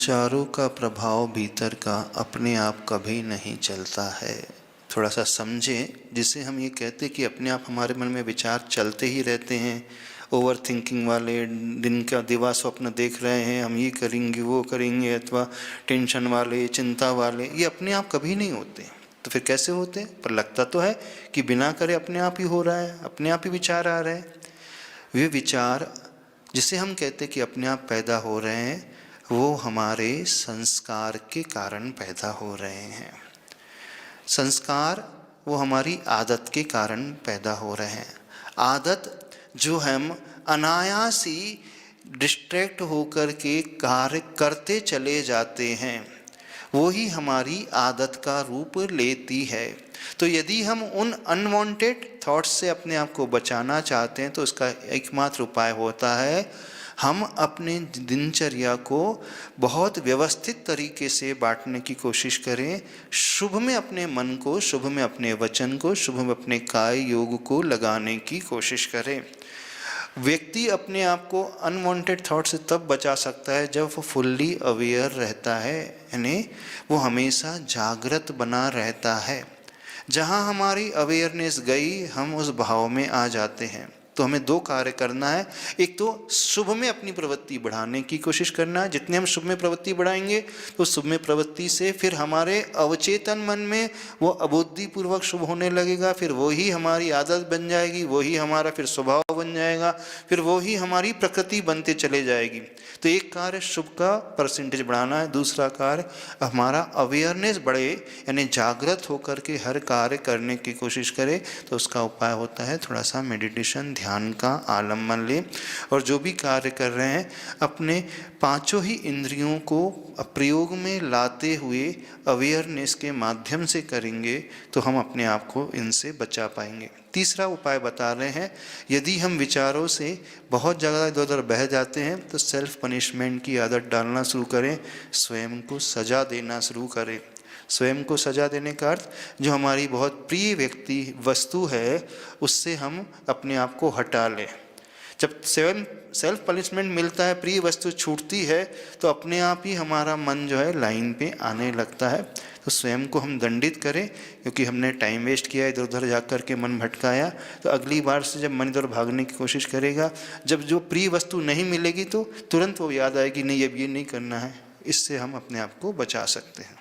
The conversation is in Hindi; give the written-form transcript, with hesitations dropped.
विचारों का प्रभाव भीतर का अपने आप कभी नहीं चलता है। थोड़ा सा समझें, जिसे हम ये कहते कि अपने आप हमारे मन में विचार चलते ही रहते हैं। ओवर थिंकिंग वाले, दिन का दिवा स्वप्न देख रहे हैं, हम ये करेंगे वो करेंगे, अथवा टेंशन वाले, चिंता वाले, ये अपने आप कभी नहीं होते। तो फिर कैसे होते? पर लगता तो है कि बिना करे अपने आप ही हो रहा है, अपने आप ही विचार आ रहे हैं। वे विचार जिसे हम कहते कि अपने आप पैदा हो रहे हैं, वो हमारे संस्कार के कारण पैदा हो रहे हैं। संस्कार वो हमारी आदत के कारण पैदा हो रहे हैं। आदत जो हम अनायास ही डिस्ट्रैक्ट होकर के कार्य करते चले जाते हैं, वो ही हमारी आदत का रूप लेती है। तो यदि हम उन अनवांटेड थॉट्स से अपने आप को बचाना चाहते हैं तो इसका एकमात्र उपाय होता है, हम अपने दिनचर्या को बहुत व्यवस्थित तरीके से बांटने की कोशिश करें। शुभ में अपने मन को, शुभ में अपने वचन को, शुभ में अपने काय योग को लगाने की कोशिश करें। व्यक्ति अपने आप को अनवांटेड थॉट से तब बचा सकता है जब वो फुल्ली अवेयर रहता है, यानी वो हमेशा जागृत बना रहता है। जहाँ हमारी अवेयरनेस गई, हम उस भाव में आ जाते हैं। तो हमें दो कार्य करना है। एक तो शुभ में अपनी प्रवृत्ति बढ़ाने की कोशिश करना है। जितने हम शुभ में प्रवृत्ति बढ़ाएंगे तो शुभ में प्रवृत्ति से फिर हमारे अवचेतन मन में वो अबुद्धिपूर्वक शुभ होने लगेगा। फिर वही हमारी आदत बन जाएगी, वही हमारा फिर स्वभाव बन जाएगा, फिर वही हमारी प्रकृति बनते चले जाएगी। तो एक कार्य शुभ का परसेंटेज बढ़ाना है, दूसरा कार्य हमारा अवेयरनेस बढ़े, यानी जागृत होकर के हर कार्य करने की कोशिश करें। तो उसका उपाय होता है थोड़ा सा मेडिटेशन, ध्यान का आलम्बन लें। और जो भी कार्य कर रहे हैं अपने पांचों ही इंद्रियों को प्रयोग में लाते हुए अवेयरनेस के माध्यम से करेंगे तो हम अपने आप को इनसे बचा पाएंगे। तीसरा उपाय बता रहे हैं, यदि हम विचारों से बहुत ज़्यादा इधर उधर बह जाते हैं तो सेल्फ पनिशमेंट की आदत डालना शुरू करें, स्वयं को सजा देना शुरू करें। स्वयं को सजा देने का अर्थ, जो हमारी बहुत प्रिय व्यक्ति वस्तु है उससे हम अपने आप को हटा लें। जब सेल्फ पनिशमेंट मिलता है, प्रिय वस्तु छूटती है, तो अपने आप ही हमारा मन जो है लाइन पे आने लगता है। तो स्वयं को हम दंडित करें, क्योंकि हमने टाइम वेस्ट किया, इधर उधर जा कर के मन भटकाया। तो अगली बार से जब मन इधर भागने की कोशिश करेगा, जब जो प्रिय वस्तु नहीं मिलेगी तो तुरंत वो याद आएगी, नहीं अब ये नहीं करना है। इससे हम अपने आप को बचा सकते हैं।